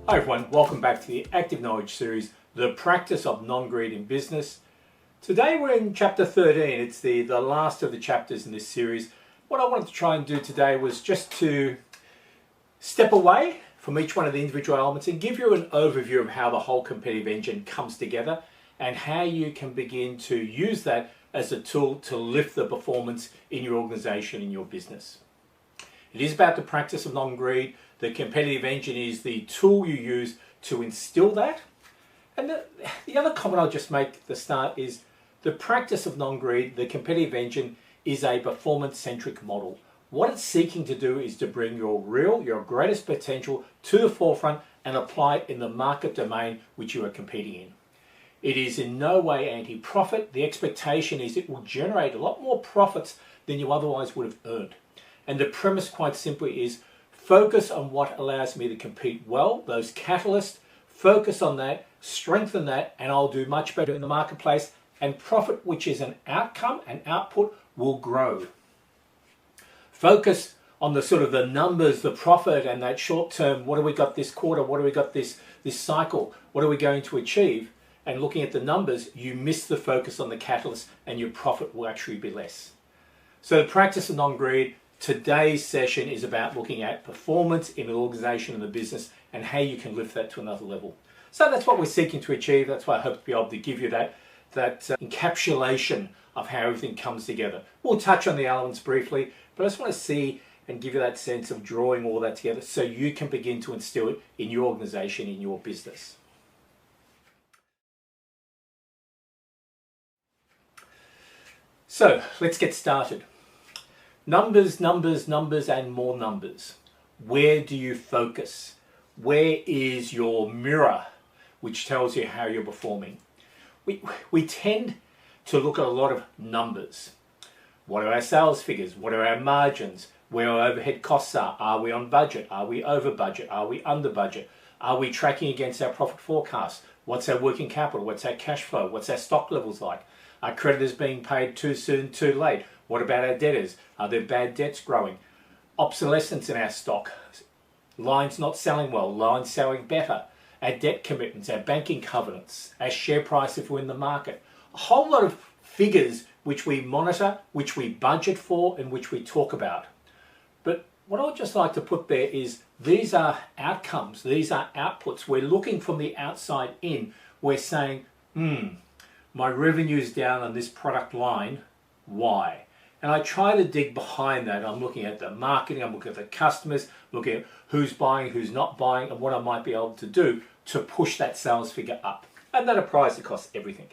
Hi everyone, welcome back to the Active Knowledge series, The Practice of Non-Greed in Business. Today we're in chapter 13. It's the last of the chapters in this series. What I wanted to try and do today was just to step away from each one of the individual elements and give you an overview of how the whole competitive engine comes together and how you can begin to use that as a tool to lift the performance in your organization, in your business. It is about the practice of non-greed. The competitive engine is the tool you use to instill that. And the other comment I'll just make at the start is the practice of non-greed, the competitive engine, is a performance-centric model. What it's seeking to do is to bring your greatest potential to the forefront and apply it in the market domain which you are competing in. It is in no way anti-profit. The expectation is it will generate a lot more profits than you otherwise would have earned. And the premise quite simply is focus on what allows me to compete well, those catalysts, focus on that, strengthen that, and I'll do much better in the marketplace, and profit, which is an outcome, an output, will grow. Focus on the sort of the numbers, the profit, and that short term, what do we got this quarter, what do we got this cycle, what are we going to achieve? And looking at the numbers, you miss the focus on the catalyst and your profit will actually be less. So the practice of non-greed, today's session is about looking at performance in an organization and the business and how you can lift that to another level. So that's what we're seeking to achieve. That's why I hope to be able to give you that encapsulation of how everything comes together. We'll touch on the elements briefly, but I just want to see and give you that sense of drawing all that together so you can begin to instill it in your organization, in your business. So let's get started. Numbers, numbers, numbers, and more numbers. Where do you focus? Where is your mirror, which tells you how you're performing? We tend to look at a lot of numbers. What are our sales figures? What are our margins? Where our overhead costs are? Are we on budget? Are we over budget? Are we under budget? Are we tracking against our profit forecast? What's our working capital? What's our cash flow? What's our stock levels like? Are creditors being paid too soon, too late? What about our debtors? Are there bad debts growing? Obsolescence in our stock. Lines not selling well, lines selling better. Our debt commitments, our banking covenants, our share price if we're in the market. A whole lot of figures which we monitor, which we budget for, and which we talk about. But what I would just like to put there is these are outcomes, these are outputs. We're looking from the outside in. We're saying, my revenue is down on this product line. Why? And I try to dig behind that. I'm looking at the marketing, I'm looking at the customers, looking at who's buying, who's not buying, and what I might be able to do to push that sales figure up. And that applies across everything.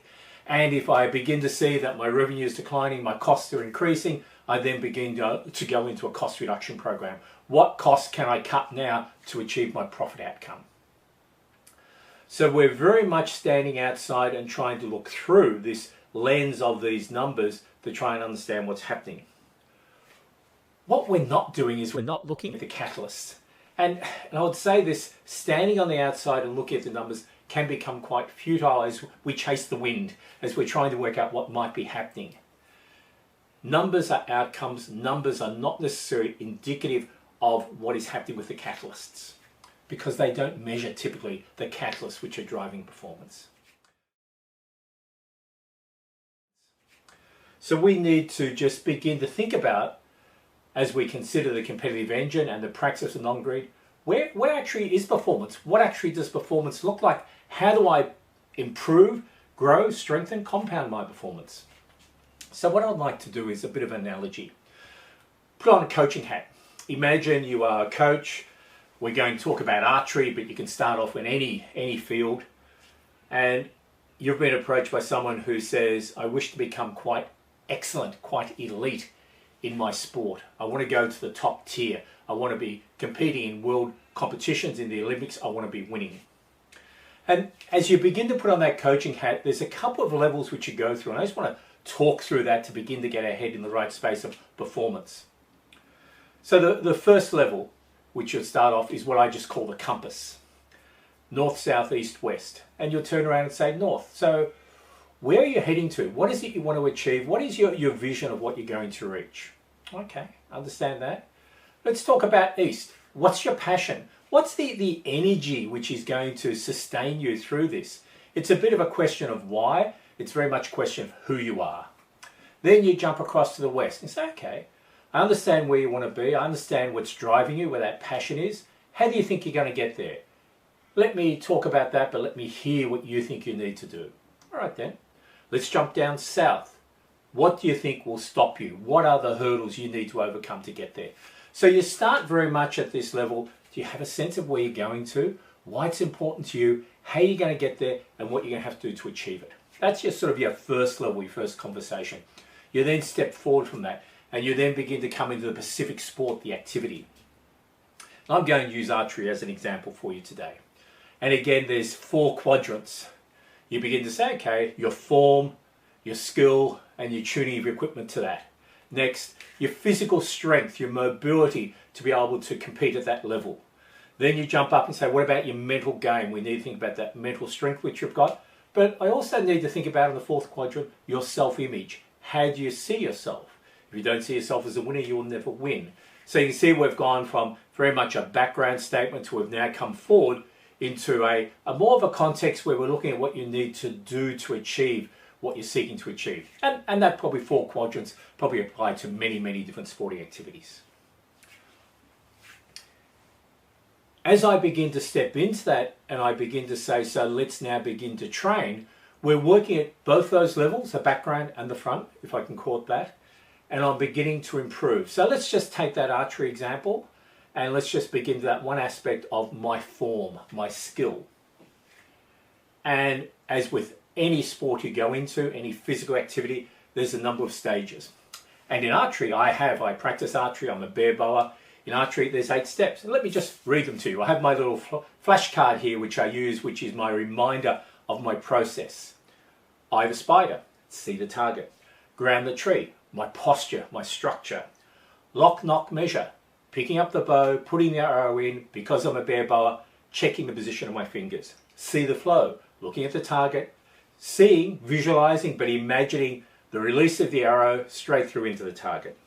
And if I begin to see that my revenue is declining, my costs are increasing, I then begin to go into a cost reduction program. What costs can I cut now to achieve my profit outcome? So we're very much standing outside and trying to look through this lens of these numbers to try and understand what's happening. What we're not doing is we're not looking at the catalyst. And I would say this, standing on the outside and looking at the numbers can become quite futile as we chase the wind, as we're trying to work out what might be happening. Numbers are outcomes. Numbers are not necessarily indicative of what is happening with the catalysts, because they don't measure typically the catalysts which are driving performance. So we need to just begin to think about, as we consider the competitive engine and the practice of non-greed, where actually is performance? What actually does performance look like? How do I improve, grow, strengthen, compound my performance? So what I'd like to do is a bit of an analogy. Put on a coaching hat. Imagine you are a coach. We're going to talk about archery, but you can start off in any field. And you've been approached by someone who says, I wish to become quite excellent, quite elite in my sport. I want to go to the top tier. I want to be competing in world competitions, in the Olympics. I want to be winning. And as you begin to put on that coaching hat, there's a couple of levels which you go through. And I just want to talk through that to begin to get our head in the right space of performance. So the first level, which you'll start off, is what I just call the compass. North, south, east, west. And you'll turn around and say north. So where are you heading to? What is it you want to achieve? What is your vision of what you're going to reach? Okay, understand that. Let's talk about east. What's your passion? What's the energy which is going to sustain you through this? It's a bit of a question of why. It's very much a question of who you are. Then you jump across to the west and say, okay, I understand where you want to be. I understand what's driving you, where that passion is. How do you think you're going to get there? Let me talk about that, but let me hear what you think you need to do. All right then, let's jump down south. What do you think will stop you? What are the hurdles you need to overcome to get there? So you start very much at this level. Do you have a sense of where you're going to, why it's important to you, how you're going to get there, and what you're going to have to do to achieve it? That's your sort of your first level, your first conversation. You then step forward from that, and you then begin to come into the specific sport, the activity. I'm going to use archery as an example for you today. And again, there's 4 quadrants. You begin to say, okay, your form, your skill, and your tuning of your equipment to that. Next, your physical strength, your mobility to be able to compete at that level. Then you jump up and say, what about your mental game? We need to think about that mental strength which you've got. But I also need to think about in the 4th quadrant, your self-image. How do you see yourself? If you don't see yourself as a winner, you will never win. So you can see we've gone from very much a background statement to we've now come forward into a more of a context where we're looking at what you need to do to achieve what you're seeking to achieve. And that probably 4 quadrants probably apply to many, many different sporting activities. As I begin to step into that and I begin to say, so let's now begin to train, we're working at both those levels, the background and the front, if I can call it that, and I'm beginning to improve. So let's just take that archery example and let's just begin to that one aspect of my form, my skill. And as with any sport you go into, any physical activity, there's a number of stages. And in archery, I practice archery, I'm a bear bower. In archery, there's 8 steps. And let me just read them to you. I have my little flashcard here, which I use, which is my reminder of my process. Eye the spider, see the target. Ground the tree, my posture, my structure. Lock, knock, measure, picking up the bow, putting the arrow in, because I'm a bear bower, checking the position of my fingers. See the flow, looking at the target, seeing, visualizing, but imagining the release of the arrow straight through into the target.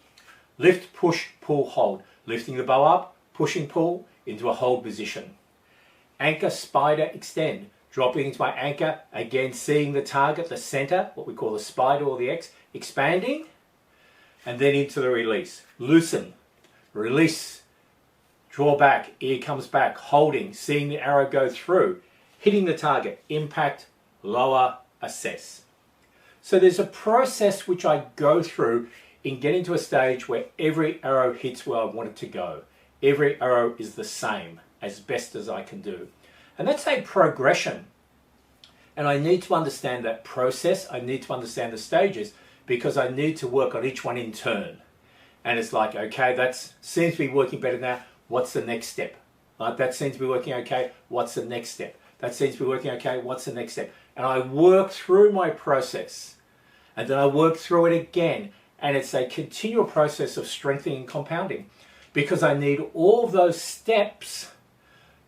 Lift, push, pull, hold. Lifting the bow up, pushing, pull into a hold position. Anchor, spider, extend. Dropping into my anchor, again seeing the target, the center, what we call the spider or the X, expanding, and then into the release. Loosen, release, draw back, ear comes back, holding, seeing the arrow go through, hitting the target, impact, lower, assess. So there's a process which I go through in getting to a stage where every arrow hits where I want it to go. Every arrow is the same, as best as I can do. And that's a progression. And I need to understand that process. I need to understand the stages because I need to work on each one in turn. And it's like, okay, that seems to be working better now. What's the next step? That seems to be working okay. What's the next step? That seems to be working okay. What's the next step? And I work through my process. And then I work through it again. And it's a continual process of strengthening and compounding because I need all of those steps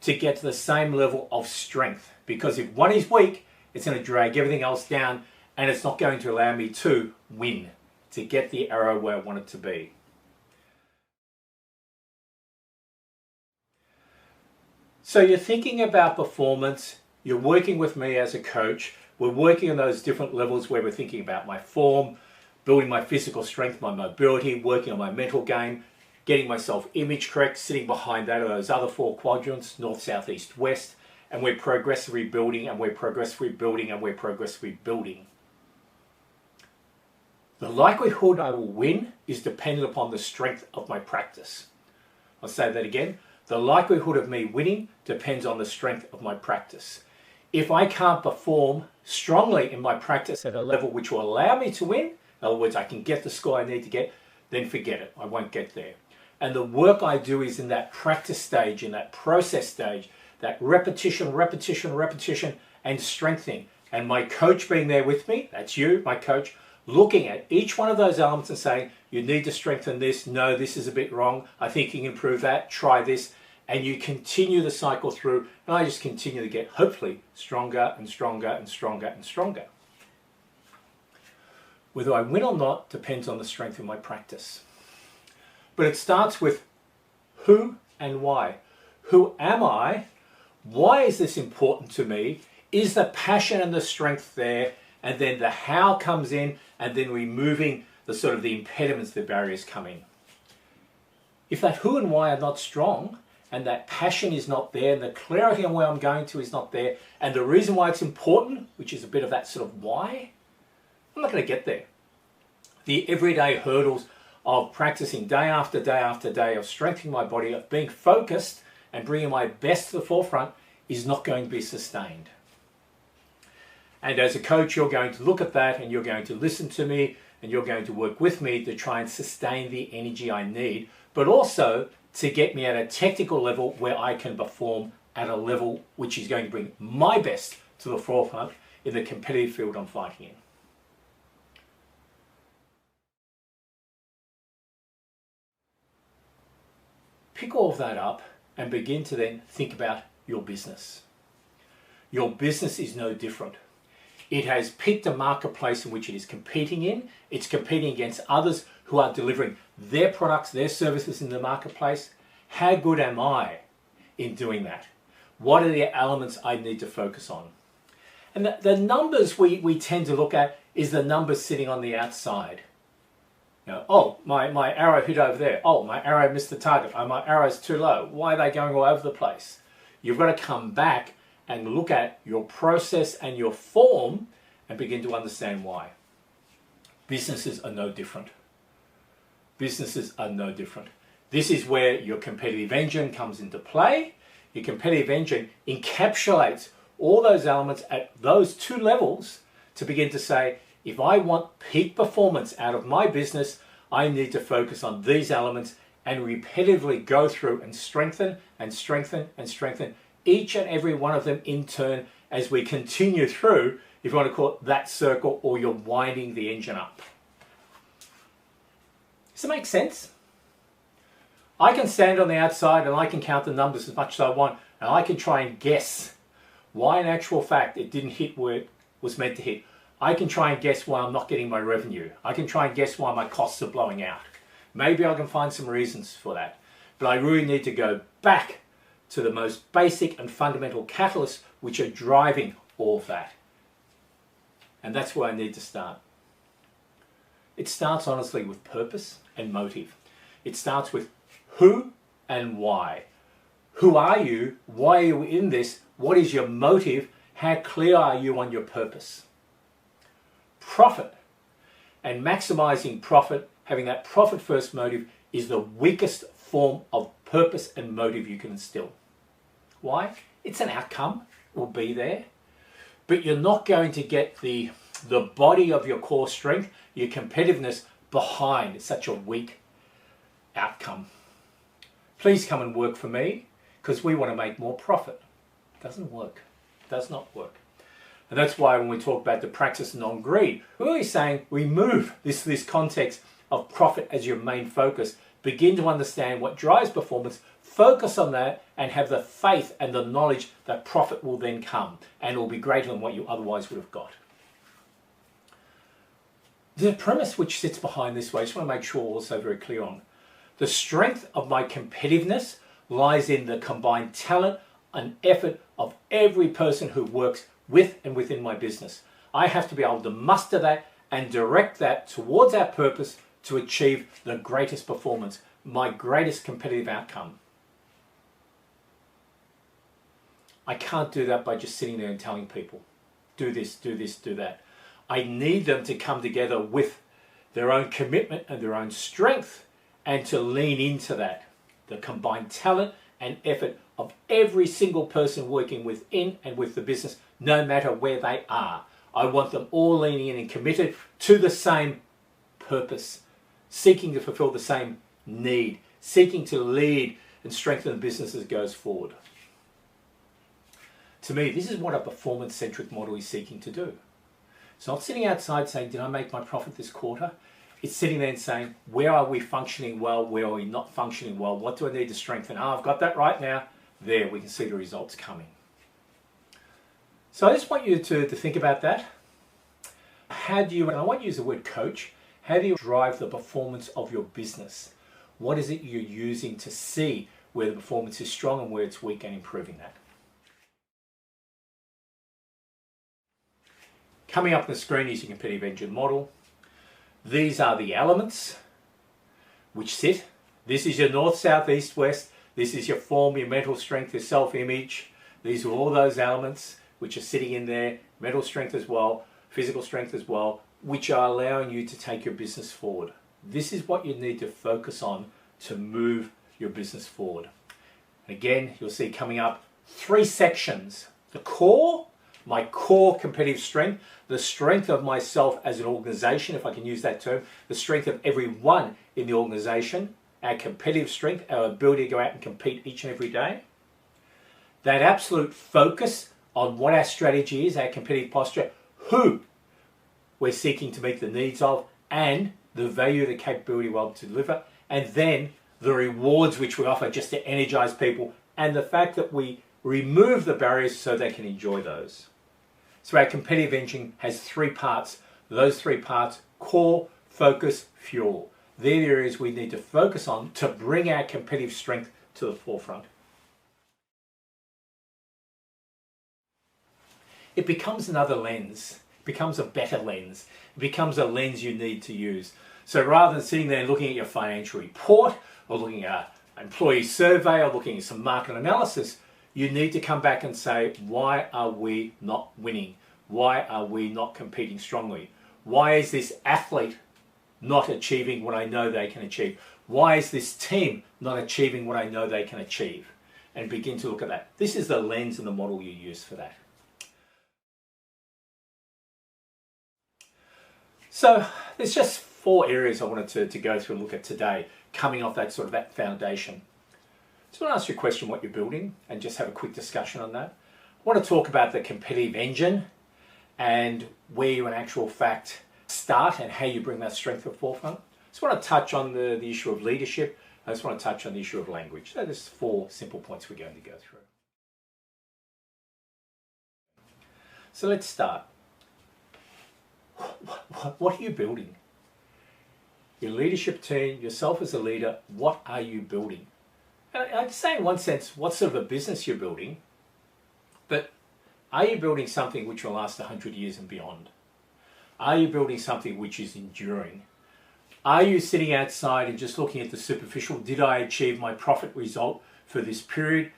to get to the same level of strength. Because if one is weak, it's going to drag everything else down and it's not going to allow me to win, to get the arrow where I want it to be. So you're thinking about performance, you're working with me as a coach, we're working on those different levels where we're thinking about my form, building my physical strength, my mobility, working on my mental game, getting my self-image correct, sitting behind that are those other 4 quadrants, north, south, east, west, and we're progressively building and we're progressively building and we're progressively building. The likelihood I will win is dependent upon the strength of my practice. I'll say that again. The likelihood of me winning depends on the strength of my practice. If I can't perform strongly in my practice at a level which will allow me to win, in other words, I can get the score I need to get, then forget it. I won't get there. And the work I do is in that practice stage, in that process stage, that repetition, repetition, repetition, and strengthening. And my coach being there with me, that's you, my coach, looking at each one of those elements and saying, you need to strengthen this. No, this is a bit wrong. I think you can improve that. Try this. And you continue the cycle through. And I just continue to get, hopefully, stronger and stronger and stronger and stronger. Whether I win or not depends on the strength of my practice. But it starts with who and why. Who am I? Why is this important to me? Is the passion and the strength there? And then the how comes in, and then removing the sort of the impediments, the barriers come in. If that who and why are not strong, and that passion is not there, and the clarity on where I'm going to is not there, and the reason why it's important, which is a bit of that sort of why, I'm not going to get there. The everyday hurdles of practicing day after day after day, of strengthening my body, of being focused and bringing my best to the forefront is not going to be sustained. And as a coach, you're going to look at that and you're going to listen to me and you're going to work with me to try and sustain the energy I need, but also to get me at a technical level where I can perform at a level which is going to bring my best to the forefront in the competitive field I'm fighting in. Pick all of that up and begin to then think about your business. Your business is no different. It has picked a marketplace in which it is competing in. It's competing against others who are delivering their products, their services in the marketplace. How good am I in doing that? What are the elements I need to focus on? And the numbers we tend to look at is the numbers sitting on the outside. You know, oh, my arrow hit over there. Oh, my arrow missed the target. Oh, my arrow's too low. Why are they going all over the place? You've got to come back and look at your process and your form and begin to understand why. Businesses are no different. Businesses are no different. This is where your competitive engine comes into play. Your competitive engine encapsulates all those elements at those two levels to begin to say, if I want peak performance out of my business, I need to focus on these elements and repetitively go through and strengthen and strengthen and strengthen each and every one of them in turn as we continue through, if you want to call it that circle, or you're winding the engine up. Does it make sense? I can stand on the outside and I can count the numbers as much as I want, and I can try and guess why in actual fact it didn't hit where it was meant to hit. I can try and guess why I'm not getting my revenue. I can try and guess why my costs are blowing out. Maybe I can find some reasons for that. But I really need to go back to the most basic and fundamental catalysts which are driving all of that. And that's where I need to start. It starts honestly with purpose and motive. It starts with who and why. Who are you? Why are you in this? What is your motive? How clear are you on your purpose? Profit and maximizing profit, having that profit first motive, is the weakest form of purpose and motive you can instill. Why? It's an outcome, it will be there, but you're not going to get the body of your core strength, your competitiveness behind such a weak outcome. Please come and work for me because we want to make more profit. It doesn't work. It does not work. And that's why when we talk about the practice of non-greed, we're really saying remove this context of profit as your main focus. Begin to understand what drives performance, focus on that, and have the faith and the knowledge that profit will then come and it will be greater than what you otherwise would have got. The premise which sits behind this way, I just want to make sure we're also very clear on. The strength of my competitiveness lies in the combined talent and effort of every person who works with and within my business. I have to be able to muster that and direct that towards our purpose to achieve the greatest performance, my greatest competitive outcome. I can't do that by just sitting there and telling people, do this, do this, do that. I need them to come together with their own commitment and their own strength and to lean into that. The combined talent and effort of every single person working within and with the business, no matter where they are. I want them all leaning in and committed to the same purpose, seeking to fulfill the same need, seeking to lead and strengthen the business as it goes forward. To me, this is what a performance-centric model is seeking to do. It's not sitting outside saying, did I make my profit this quarter? It's sitting there and saying, where are we functioning well? Where are we not functioning well? What do I need to strengthen? Oh, I've got that right now. There, we can see the results coming. So I just want you to think about that. How do you, and I want to use the word coach, how do you drive the performance of your business? What is it you're using to see where the performance is strong and where it's weak, and improving that. Coming up on the screen is your competitive engine model. These are the elements which sit. This is your north, south, east, west. This is your form, your mental strength, your self-image. These are all those elements which are sitting in there, mental strength as well, physical strength as well, which are allowing you to take your business forward. This is what you need to focus on to move your business forward. And again, you'll see coming up 3 sections. The core, my core competitive strength, the strength of myself as an organization, if I can use that term, the strength of everyone in the organization, our competitive strength, our ability to go out and compete each and every day. That absolute focus on what our strategy is, our competitive posture, who we're seeking to meet the needs of, and the value, the capability we're able to deliver, and then the rewards which we offer just to energize people, and the fact that we remove the barriers so they can enjoy those. So our competitive engine has 3 parts. Those 3 parts: core, focus, fuel. They're the areas we need to focus on to bring our competitive strength to the forefront. It becomes another lens. It becomes a better lens. It becomes a lens you need to use. So rather than sitting there looking at your financial report or looking at an employee survey or looking at some market analysis, you need to come back and say, why are we not winning? Why are we not competing strongly? Why is this athlete not achieving what I know they can achieve? Why is this team not achieving what I know they can achieve? And begin to look at that. This is the lens and the model you use for that. So there's just 4 areas I wanted to go through and look at today, coming off that that foundation. So I want to ask you a question, what you're building, and just have a quick discussion on that. I want to talk about the competitive engine and where you in actual fact start and how you bring that strength to the forefront. I just want to touch on the issue of leadership. I just want to touch on the issue of language. So there's 4 simple points we're going to go through. So let's start. What are you building? Your leadership team, yourself as a leader, what are you building? And I'd say in one sense, what sort of a business you're building, but are you building something which will last 100 years and beyond? Are you building something which is enduring? Are you sitting outside and just looking at the superficial? Did I achieve my profit result for this period?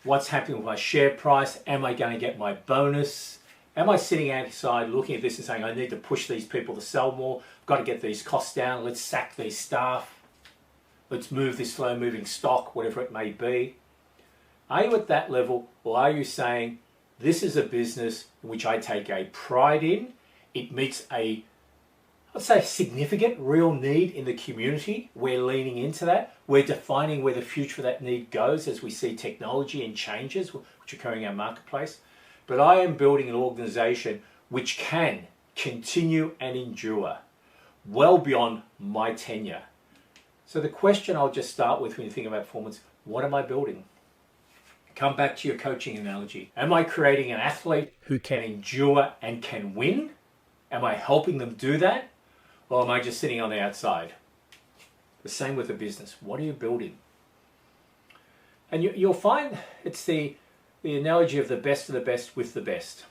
What's happening with my share price? Am I going to get my bonus? Am I sitting outside looking at this and saying, I need to push these people to sell more, I've got to get these costs down, let's sack these staff, let's move this slow moving stock, whatever it may be? Are you at that level, or are you saying, this is a business in which I take a pride in, it meets a, I'd say, significant real need in the community, we're leaning into that, we're defining where the future of that need goes as we see technology and changes which are occurring in our marketplace? But I am building an organization which can continue and endure well beyond my tenure. So the question I'll just start with when you think about performance, what am I building? Come back to your coaching analogy. Am I creating an athlete who can endure and can win? Am I helping them do that? Or am I just sitting on the outside? The same with the business. What are you building? And you'll find it's the analogy of the best with the best.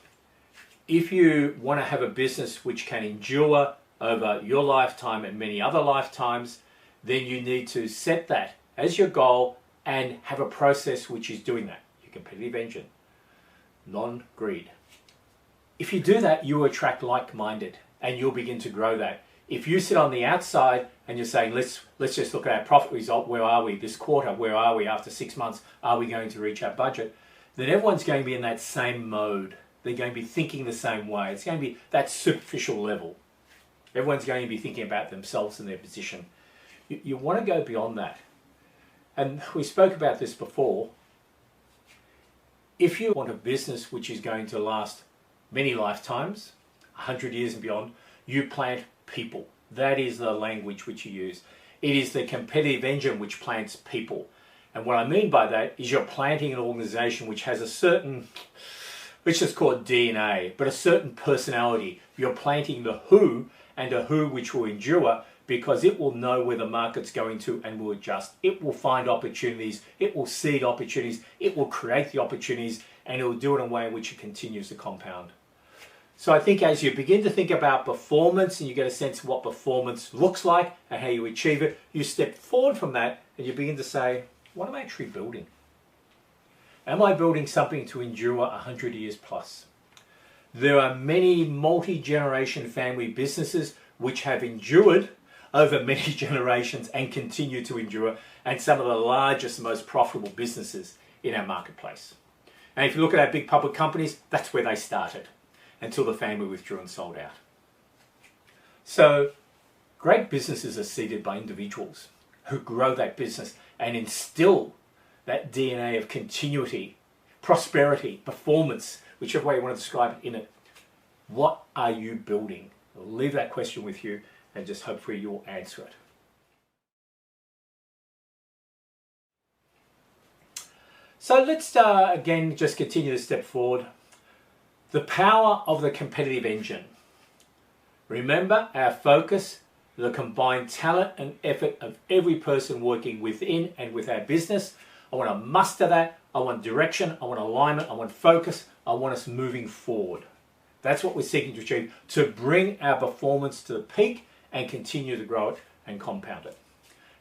If you want to have a business which can endure over your lifetime and many other lifetimes, then you need to set that as your goal and have a process which is doing that. Your competitive engine, non-greed. If you do that, you attract like-minded and you'll begin to grow that. If you sit on the outside and you're saying, let's just look at our profit result, where are we this quarter, where are we after 6 months, are we going to reach our budget, then everyone's going to be in that same mode. They're going to be thinking the same way. It's going to be that superficial level. Everyone's going to be thinking about themselves and their position. You want to go beyond that. And we spoke about this before. If you want a business which is going to last many lifetimes, 100 years and beyond, you plant people. That is the language which you use. It is the competitive engine which plants people. And what I mean by that is you're planting an organization which has a certain, let's just call it DNA, but a certain personality. You're planting the who, and a who which will endure because it will know where the market's going to and will adjust. It will find opportunities, it will seed opportunities, it will create the opportunities, and it will do it in a way in which it continues to compound. So I think as you begin to think about performance and you get a sense of what performance looks like and how you achieve it, you step forward from that and you begin to say, what am I actually building? Am I building something to endure 100 years plus? There are many multi-generation family businesses which have endured over many generations and continue to endure, and some of the largest, most profitable businesses in our marketplace. And if you look at our big public companies, that's where they started, until the family withdrew and sold out. So great businesses are seeded by individuals who grow that business and instill that DNA of continuity, prosperity, performance, whichever way you want to describe it in it. What are you building? I'll leave that question with you and just hopefully you'll answer it. So let's again just continue to step forward. The power of the competitive engine. Remember our focus, the combined talent and effort of every person working within and with our business. I want to muster that. I want direction. I want alignment. I want focus. I want us moving forward. That's what we're seeking to achieve, to bring our performance to the peak and continue to grow it and compound it.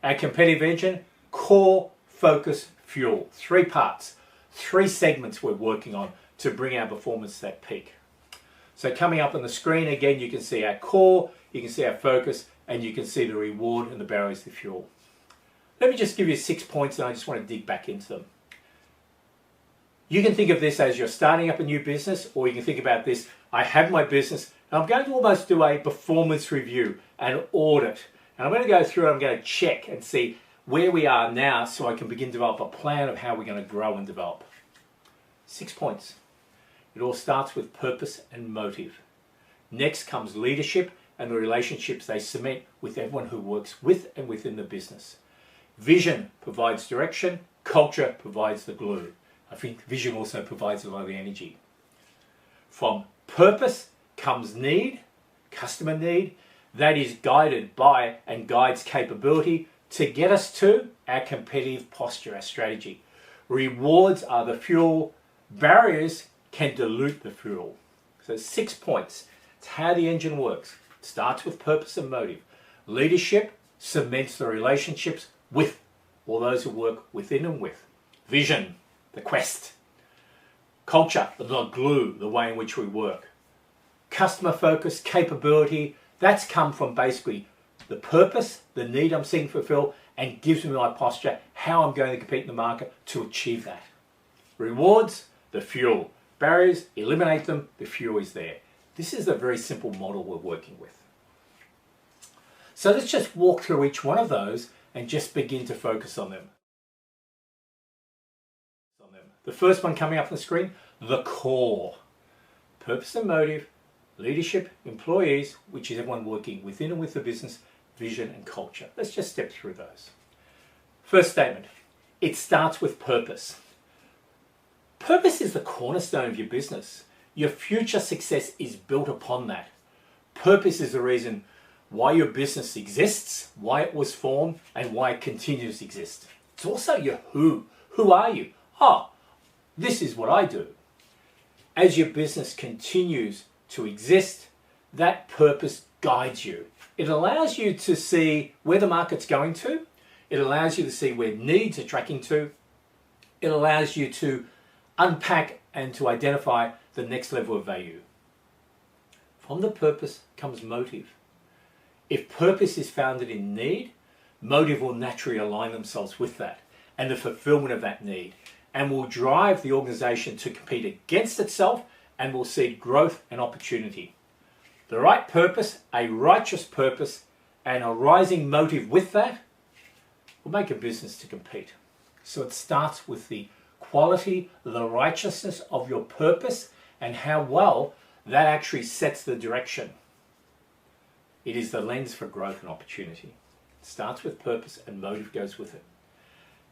Our competitive engine, core, focus, fuel. 3 parts, 3 segments we're working on to bring our performance to that peak. So coming up on the screen again, you can see our core, you can see our focus, and you can see the reward and the barriers to fuel. Let me just give you 6 points and I just want to dig back into them. You can think of this as you're starting up a new business, or you can think about this, I have my business and I'm going to almost do a performance review, an audit. And I'm going to go through and I'm going to check and see where we are now so I can begin to develop a plan of how we're going to grow and develop. 6 points. It all starts with purpose and motive. Next comes leadership and the relationships they cement with everyone who works with and within the business. Vision provides direction, culture provides the glue. I think vision also provides a lot of the energy. From purpose comes need, customer need, that is guided by and guides capability to get us to our competitive posture, our strategy. Rewards are the fuel, barriers can dilute the fuel. So 6 points. It's how the engine works. It starts with purpose and motive. Leadership cements the relationships with all those who work within and with. Vision, the quest. Culture, the glue, the way in which we work. Customer focus, capability, that's come from basically the purpose, the need I'm seeking to fulfill, and gives me my posture, how I'm going to compete in the market to achieve that. Rewards, the fuel. Barriers, eliminate them, the fuel is there. This is a very simple model we're working with. So let's just walk through each one of those and just begin to focus on them. The first one coming up on the screen, the core. Purpose and motive, leadership, employees, which is everyone working within and with the business, vision and culture. Let's just step through those. First statement, it starts with purpose. Purpose is the cornerstone of your business. Your future success is built upon that. Purpose is the reason why your business exists, why it was formed, and why it continues to exist. It's also your who. Who are you? This is what I do. As your business continues to exist, that purpose guides you. It allows you to see where the market's going to. It allows you to see where needs are tracking to. It allows you to unpack and to identify the next level of value. From the purpose comes motive. If purpose is founded in need, motive will naturally align themselves with that and the fulfillment of that need, and will drive the organization to compete against itself and will seed growth and opportunity. The right purpose, a righteous purpose, and a rising motive with that will make a business to compete. So it starts with the quality, the righteousness of your purpose and how well that actually sets the direction. It is the lens for growth and opportunity. It starts with purpose and motive goes with it.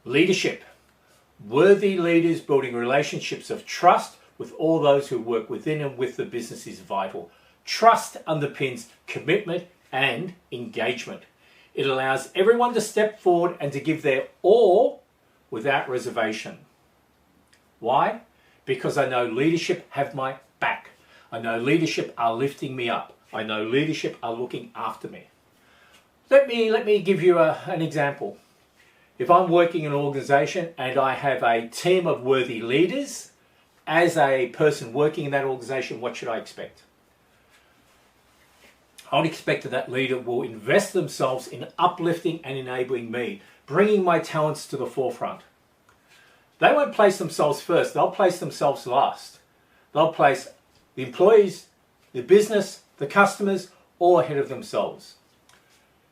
Leadership. Worthy leaders building relationships of trust with all those who work within and with the business is vital. Trust underpins commitment and engagement. It allows everyone to step forward and to give their all without reservation. Why? Because I know leadership have my back. I know leadership are lifting me up. I know leadership are looking after me. Let me give you an example. If I'm working in an organization and I have a team of worthy leaders, as a person working in that organization, what should I expect? I would expect that leader will invest themselves in uplifting and enabling me, bringing my talents to the forefront. They won't place themselves first, they'll place themselves last. They'll place the employees, the business, the customers, all ahead of themselves.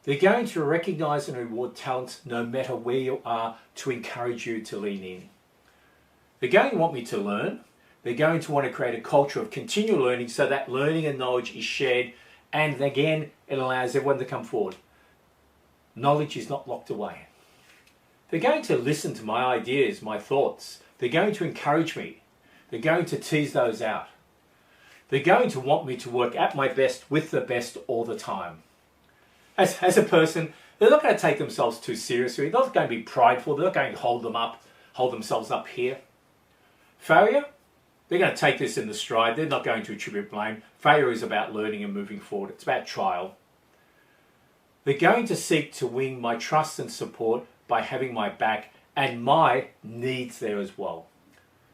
They're going to recognize and reward talents no matter where you are to encourage you to lean in. They're going to want me to learn. They're going to want to create a culture of continual learning so that learning and knowledge is shared, and again, it allows everyone to come forward. Knowledge is not locked away. They're going to listen to my ideas, my thoughts. They're going to encourage me. They're going to tease those out. They're going to want me to work at my best with the best all the time. As a person, they're not going to take themselves too seriously. They're not going to be prideful. They're not going to hold themselves up here. Failure, they're going to take this in the stride. They're not going to attribute blame. Failure is about learning and moving forward. It's about trial. They're going to seek to win my trust and support by having my back and my needs there as well.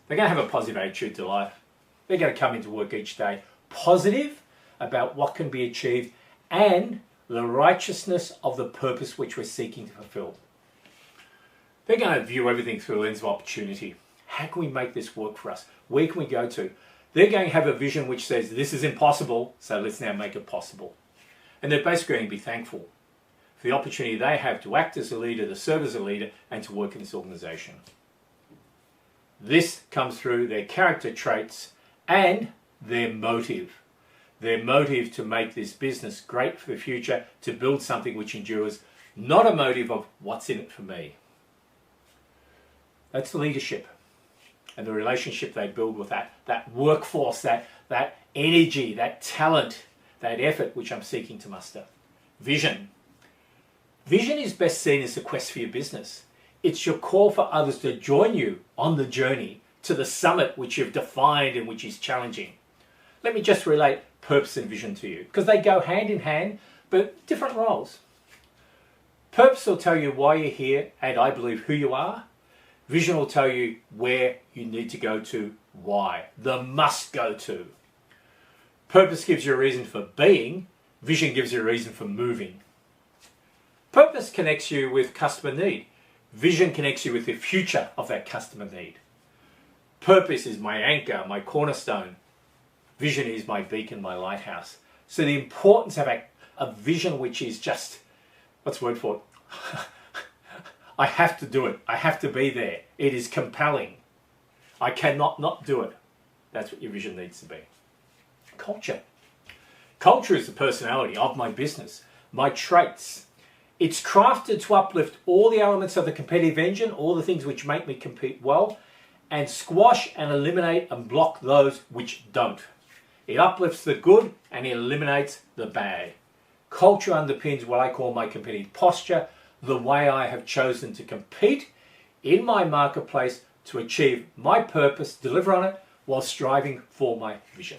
They're going to have a positive attitude to life. They're going to come into work each day positive about what can be achieved and the righteousness of the purpose which we're seeking to fulfill. They're going to view everything through a lens of opportunity. How can we make this work for us? Where can we go to? They're going to have a vision which says this is impossible, so let's now make it possible. And they're basically going to be thankful for the opportunity they have to act as a leader, to serve as a leader, and to work in this organization. This comes through their character traits and their motive. Their motive to make this business great for the future, to build something which endures, not a motive of what's in it for me. That's the leadership and the relationship they build with that workforce, that energy, that talent, that effort which I'm seeking to muster. Vision. Vision is best seen as a quest for your business. It's your call for others to join you on the journey to the summit which you've defined and which is challenging. Let me just relate purpose and vision to you, because they go hand in hand, but different roles. Purpose will tell you why you're here, and I believe who you are. Vision will tell you where you need to go to, why, the must go to. Purpose gives you a reason for being, vision gives you a reason for moving. Purpose connects you with customer need. Vision connects you with the future of that customer need. Purpose is my anchor, my cornerstone. Vision is my beacon, my lighthouse. So the importance of a vision which is just, what's the word for it? I have to do it. I have to be there. It is compelling. I cannot not do it. That's what your vision needs to be. Culture. Culture is the personality of my business, my traits. It's crafted to uplift all the elements of the competitive engine, all the things which make me compete well, and squash and eliminate and block those which don't. It uplifts the good and it eliminates the bad. Culture underpins what I call my competitive posture, the way I have chosen to compete in my marketplace to achieve my purpose, deliver on it, while striving for my vision.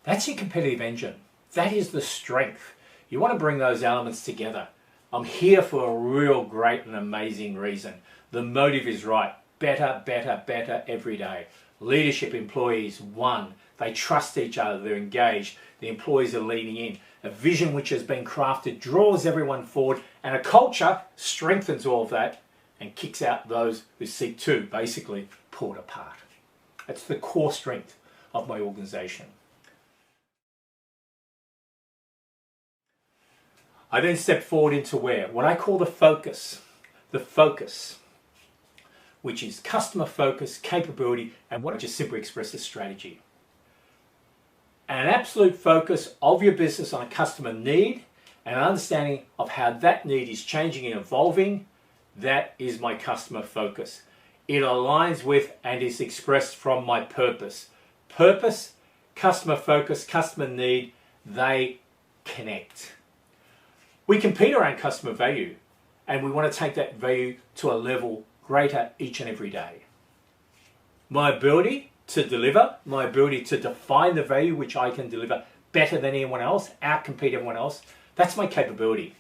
That's your competitive engine. That is the strength. You want to bring those elements together. I'm here for a real great and amazing reason. The motive is right. Better, better, better every day. Leadership, employees, one. They trust each other. They're engaged. The employees are leaning in. A vision which has been crafted draws everyone forward, and a culture strengthens all of that and kicks out those who seek to basically pull it apart. That's the core strength of my organization. I then step forward into what I call the focus, which is customer focus, capability, and what I just simply express as strategy. An absolute focus of your business on a customer need and an understanding of how that need is changing and evolving, that is my customer focus. It aligns with and is expressed from my purpose. Purpose, customer focus, customer need, they connect. We compete around customer value, and we want to take that value to a level greater each and every day. My ability to deliver, my ability to define the value which I can deliver better than anyone else, outcompete everyone else, that's my capability.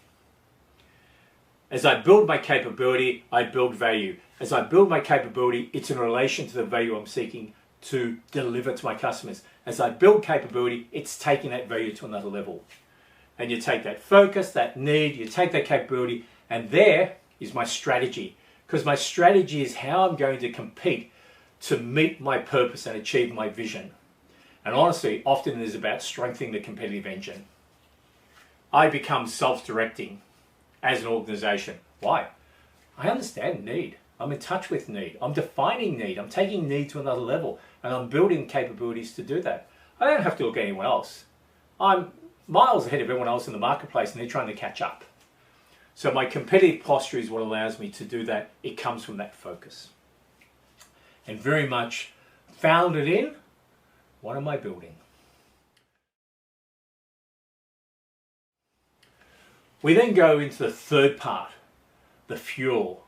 As I build my capability, I build value. As I build my capability, it's in relation to the value I'm seeking to deliver to my customers. As I build capability, it's taking that value to another level. And you take that focus, that need, you take that capability, and there is my strategy. Because my strategy is how I'm going to compete to meet my purpose and achieve my vision. And honestly, often it is about strengthening the competitive engine. I become self-directing as an organization. Why? I understand need. I'm in touch with need. I'm defining need. I'm taking need to another level, and I'm building capabilities to do that. I don't have to look at anyone else. I'm miles ahead of everyone else in the marketplace, and they're trying to catch up. So my competitive posture is what allows me to do that. It comes from that focus. And very much founded in, what am I building? We then go into the third part, the fuel.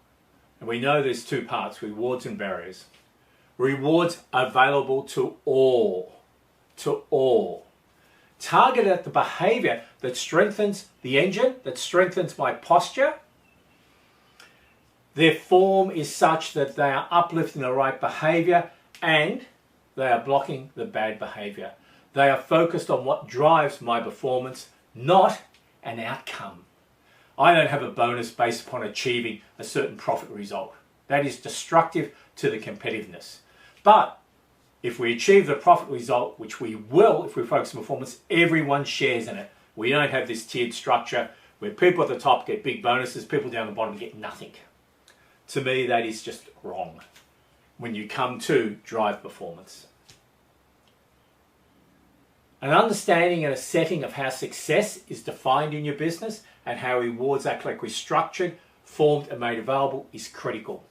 And we know there's two parts, rewards and barriers. Rewards available to all. To all. Targeted at the behavior that strengthens the engine, that strengthens my posture. Their form is such that they are uplifting the right behavior and they are blocking the bad behavior. They are focused on what drives my performance, not an outcome. I don't have a bonus based upon achieving a certain profit result. That is destructive to the competitiveness. But if we achieve the profit result, which we will if we focus on performance, everyone shares in it. We don't have this tiered structure where people at the top get big bonuses, people down the bottom get nothing. To me, that is just wrong when you come to drive performance. An understanding and a setting of how success is defined in your business and how rewards act like restructured, formed and made available is critical.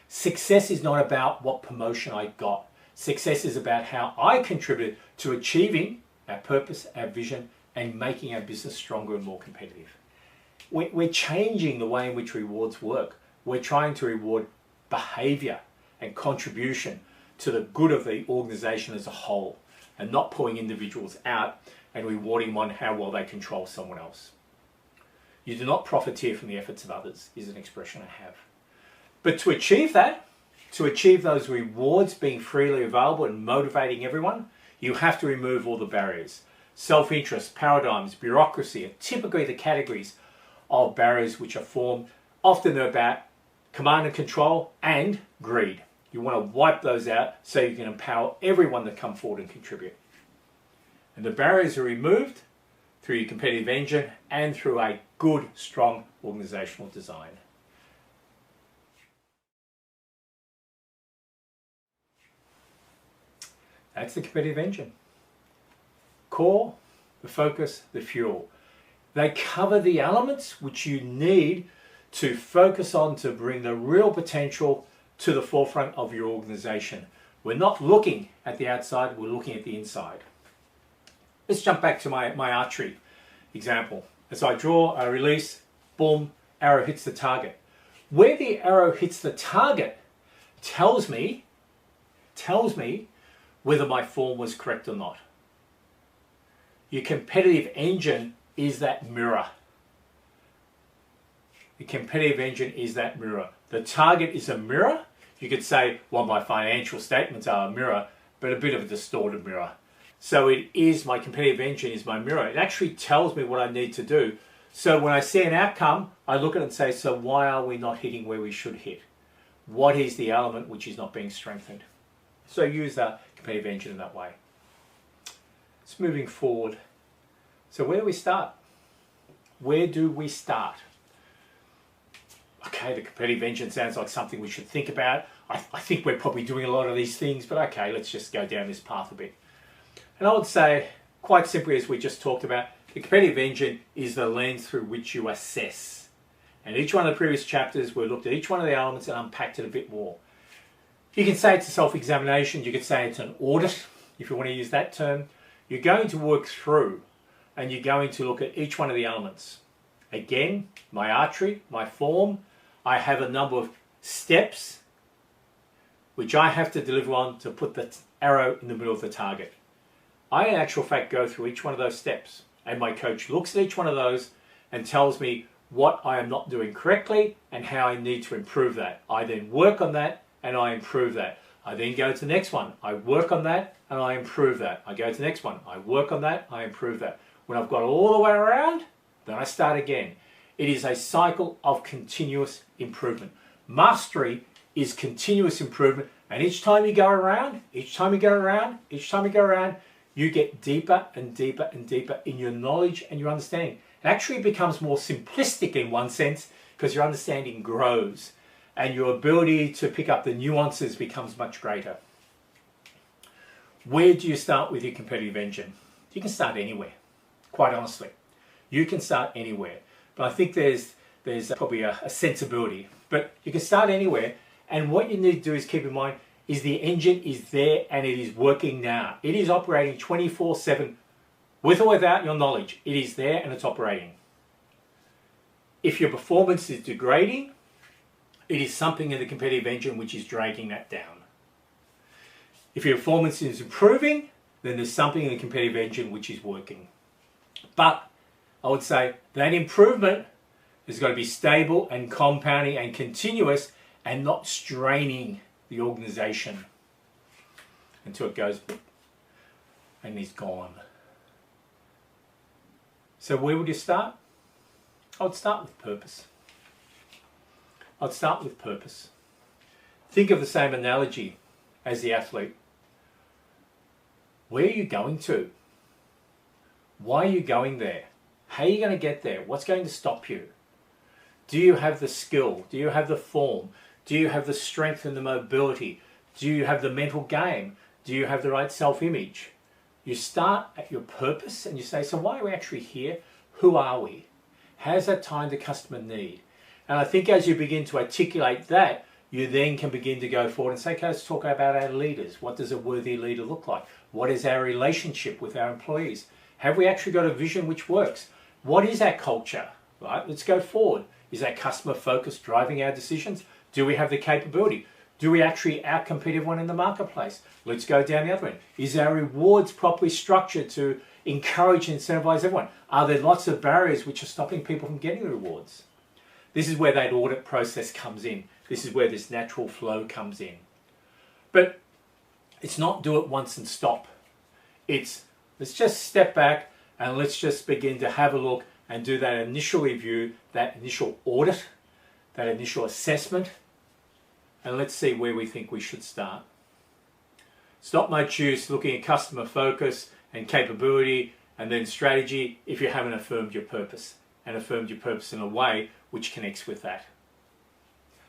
Success is not about what promotion I got. Success is about how I contributed to achieving our purpose, our vision, and making our business stronger and more competitive. We're changing the way in which rewards work. We're trying to reward behavior and contribution to the good of the organization as a whole, and not pulling individuals out and rewarding them on how well they control someone else. You do not profiteer from the efforts of others, is an expression I have. But to achieve that, to achieve those rewards being freely available and motivating everyone, you have to remove all the barriers. Self-interest, paradigms, bureaucracy are typically the categories of barriers which are formed. Often they're about command and control and greed. You want to wipe those out so you can empower everyone to come forward and contribute. And the barriers are removed through your competitive engine and through a good, strong organizational design. That's the competitive engine. Core, the focus, the fuel. They cover the elements which you need to focus on to bring the real potential to the forefront of your organization. We're not looking at the outside, we're looking at the inside. Let's jump back to my archery example. As I draw, I release, boom, arrow hits the target. Where the arrow hits the target tells me whether my form was correct or not. Your competitive engine is that mirror. The competitive engine is that mirror. The target is a mirror. You could say, well, my financial statements are a mirror, but a bit of a distorted mirror. So it is, my competitive engine is my mirror. It actually tells me what I need to do. So when I see an outcome, I look at it and say, so why are we not hitting where we should hit? What is the element which is not being strengthened? So use that competitive engine in that way. It's moving forward. So where do we start? Where do we start? Okay, the competitive engine sounds like something we should think about. I think we're probably doing a lot of these things, but okay, let's just go down this path a bit. And I would say, quite simply, as we just talked about, the competitive engine is the lens through which you assess. And each one of the previous chapters, we looked at each one of the elements and unpacked it a bit more. You can say it's a self-examination, you could say it's an audit, if you want to use that term. You're going to work through and you're going to look at each one of the elements. Again, my archery, my form, I have a number of steps which I have to deliver on to put the arrow in the middle of the target. I, in actual fact, go through each one of those steps, and my coach looks at each one of those and tells me what I am not doing correctly and how I need to improve that. I then work on that and I improve that. I then go to the next one. I work on that and I improve that. I go to the next one. I work on that. I improve that. When I've got it all the way around, then I start again. It is a cycle of continuous improvement. Mastery is continuous improvement, and each time you go around, you get deeper and deeper and deeper in your knowledge and your understanding. It actually becomes more simplistic in one sense because your understanding grows and your ability to pick up the nuances becomes much greater. Where do you start with your competitive engine? You can start anywhere, quite honestly. You can start anywhere. But I think there's probably a sensibility. But you can start anywhere, and what you need to do is keep in mind is the engine is there and it is working now. It is operating 24/7 with or without your knowledge. It is there and it's operating. If your performance is degrading, it is something in the competitive engine which is dragging that down. If your performance is improving, then there's something in the competitive engine which is working. But I would say that improvement has got to be stable and compounding and continuous and not straining the organization until it goes and is gone. So where would you start? I would start with purpose. I'd start with purpose. Think of the same analogy as the athlete. Where are you going to? Why are you going there? How are you going to get there? What's going to stop you? Do you have the skill? Do you have the form? Do you have the strength and the mobility? Do you have the mental game? Do you have the right self-image? You start at your purpose and you say, so why are we actually here? Who are we? How's that time the customer need? And I think as you begin to articulate that, you then can begin to go forward and say, okay, let's talk about our leaders. What does a worthy leader look like? What is our relationship with our employees? Have we actually got a vision which works? What is our culture? Right? Let's go forward. Is our customer focus driving our decisions? Do we have the capability? Do we actually out-compete everyone in the marketplace? Let's go down the other end. Is our rewards properly structured to encourage and incentivize everyone? Are there lots of barriers which are stopping people from getting the rewards? This is where that audit process comes in. This is where this natural flow comes in. But it's not do it once and stop. It's let's just step back and let's just begin to have a look and do that initial review, that initial audit, that initial assessment, and let's see where we think we should start. It's not much use looking at customer focus and capability and then strategy if you haven't affirmed your purpose and affirmed your purpose in a way which connects with that.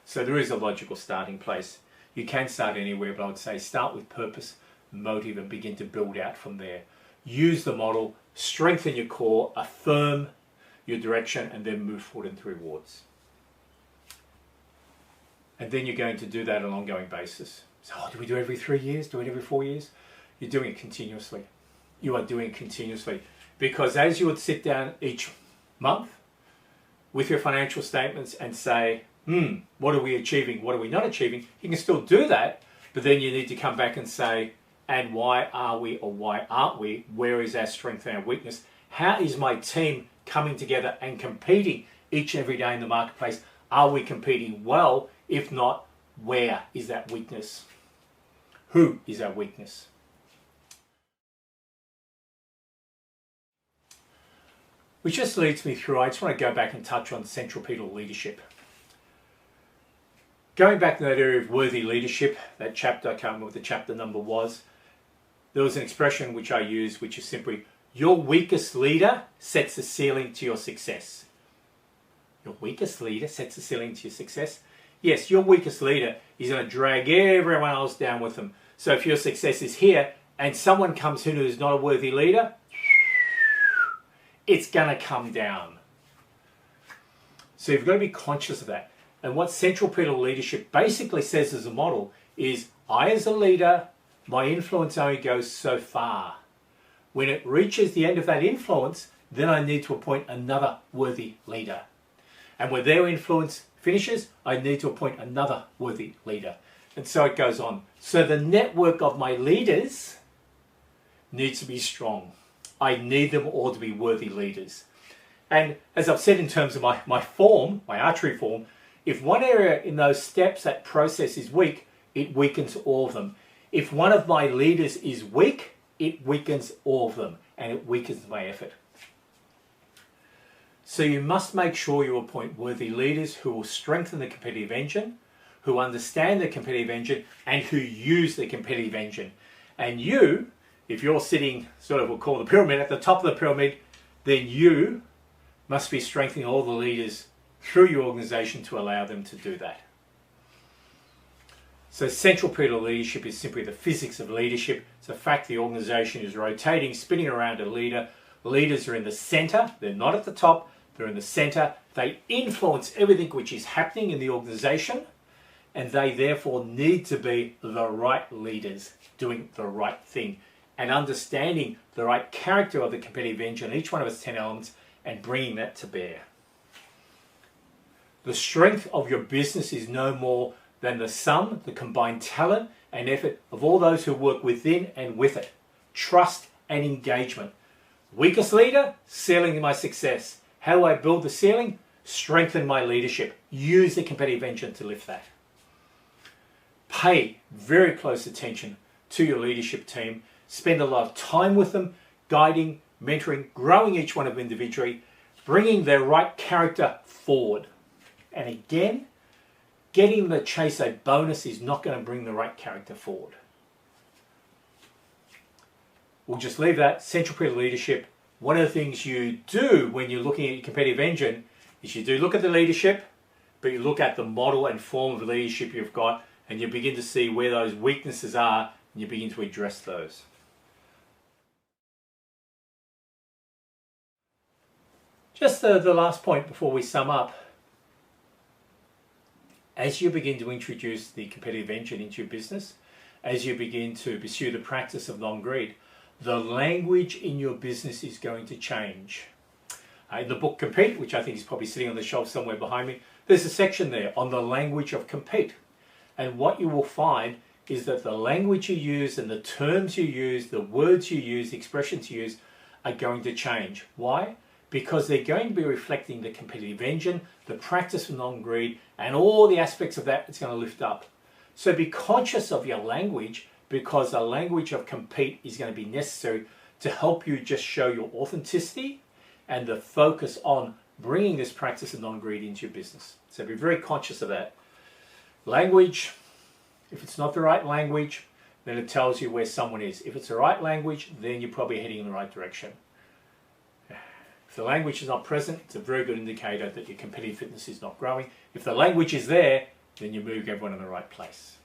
So there is a logical starting place. You can start anywhere, but I would say start with purpose, motive, and begin to build out from there. Use the model, strengthen your core, affirm your direction, and then move forward into rewards. And then you're going to do that on an ongoing basis. So do we do it every 3 years? Do it every 4 years? You're doing it continuously. You are doing it continuously. Because as you would sit down each month with your financial statements and say, what are we achieving? What are we not achieving? You can still do that, but then you need to come back and say, and why are we or why aren't we? Where is our strength and our weakness? How is my team coming together and competing each and every day in the marketplace? Are we competing well? If not, where is that weakness? Who is our weakness? Which just leads me through, I just want to go back and touch on centripetal leadership. Going back to that area of worthy leadership, that chapter, I can't remember what the chapter number was, there was an expression which I used, which is simply, your weakest leader sets the ceiling to your success. Your weakest leader sets the ceiling to your success? Yes, your weakest leader is going to drag everyone else down with them. So if your success is here and someone comes in who is not a worthy leader, it's going to come down. So you've got to be conscious of that. And what centripetal leadership basically says as a model is, I as a leader, my influence only goes so far. When it reaches the end of that influence, then I need to appoint another worthy leader. And when their influence finishes, I need to appoint another worthy leader. And so it goes on. So the network of my leaders needs to be strong. I need them all to be worthy leaders. And as I've said in terms of my form, my archery form, if one area in those steps, that process is weak, it weakens all of them. If one of my leaders is weak, it weakens all of them and it weakens my effort. So you must make sure you appoint worthy leaders who will strengthen the competitive engine, who understand the competitive engine, and who use the competitive engine. And you, if you're sitting sort of, we'll call the pyramid, at the top of the pyramid, then you must be strengthening all the leaders through your organization to allow them to do that. So centripetal leadership is simply the physics of leadership. It's the fact the organization is rotating, spinning around a leader. Leaders are in the center. They're not at the top. They're in the center. They influence everything which is happening in the organization, and they therefore need to be the right leaders doing the right thing and understanding the right character of the competitive engine, each one of its 10 elements, and bringing that to bear. The strength of your business is no more than the sum, the combined talent and effort of all those who work within and with it. Trust and engagement. Weakest leader, ceiling my success. How do I build the ceiling? Strengthen my leadership. Use the competitive engine to lift that. Pay very close attention to your leadership team. Spend a lot of time with them, guiding, mentoring, growing each one of them individually, bringing their right character forward. And again, getting them to chase a bonus is not going to bring the right character forward. We'll just leave that. Centripetal leadership. One of the things you do when you're looking at your competitive engine is you do look at the leadership, but you look at the model and form of leadership you've got, and you begin to see where those weaknesses are, and you begin to address those. Just the last point before we sum up. As you begin to introduce the competitive engine into your business, as you begin to pursue the practice of non-greed, the language in your business is going to change. In the book Compete, which I think is probably sitting on the shelf somewhere behind me, there's a section there on the language of compete. And what you will find is that the language you use and the terms you use, the words you use, the expressions you use are going to change. Why? Because they're going to be reflecting the competitive engine, the practice of non-greed, and all the aspects of that it's going to lift up. So be conscious of your language, because the language of compete is going to be necessary to help you just show your authenticity and the focus on bringing this practice of non-greed into your business. So be very conscious of that. Language, if it's not the right language, then it tells you where someone is. If it's the right language, then you're probably heading in the right direction. If the language is not present, it's a very good indicator that your competitive fitness is not growing. If the language is there, then you move everyone in the right place.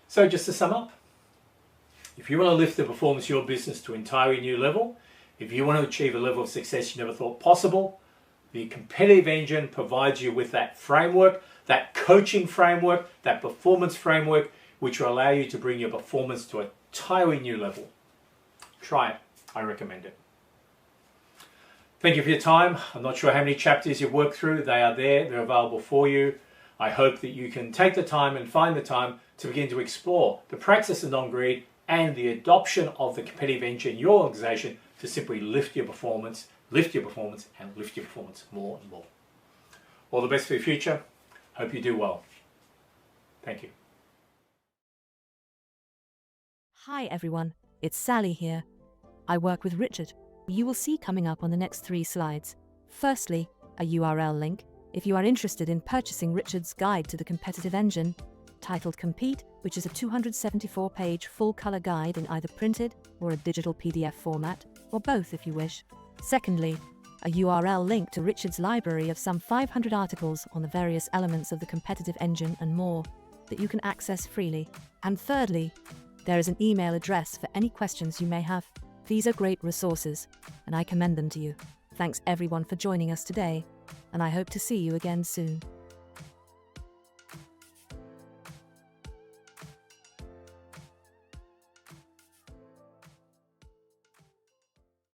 So just to sum up, if you want to lift the performance of your business to an entirely new level, if you want to achieve a level of success you never thought possible, the competitive engine provides you with that framework, that coaching framework, that performance framework, which will allow you to bring your performance to an entirely new level. Try it. I recommend it. Thank you for your time. I'm not sure how many chapters you've worked through. They are there. They're available for you. I hope that you can take the time and find the time to begin to explore the practice of non-greed and the adoption of the competitive engine in your organization to simply lift your performance, and lift your performance more and more. All the best for your future. Hope you do well. Thank you. Hi everyone, it's Sally here. I work with Richard. You will see coming up on the next 3 slides. Firstly, a URL link if you are interested in purchasing Richard's guide to the competitive engine, titled Compete, which is a 274-page full-color guide in either printed or a digital PDF format, or both if you wish. Secondly, a URL link to Richard's library of some 500 articles on the various elements of the competitive engine and more that you can access freely. And thirdly, there is an email address for any questions you may have. These are great resources, and I commend them to you. Thanks everyone for joining us today, and I hope to see you again soon.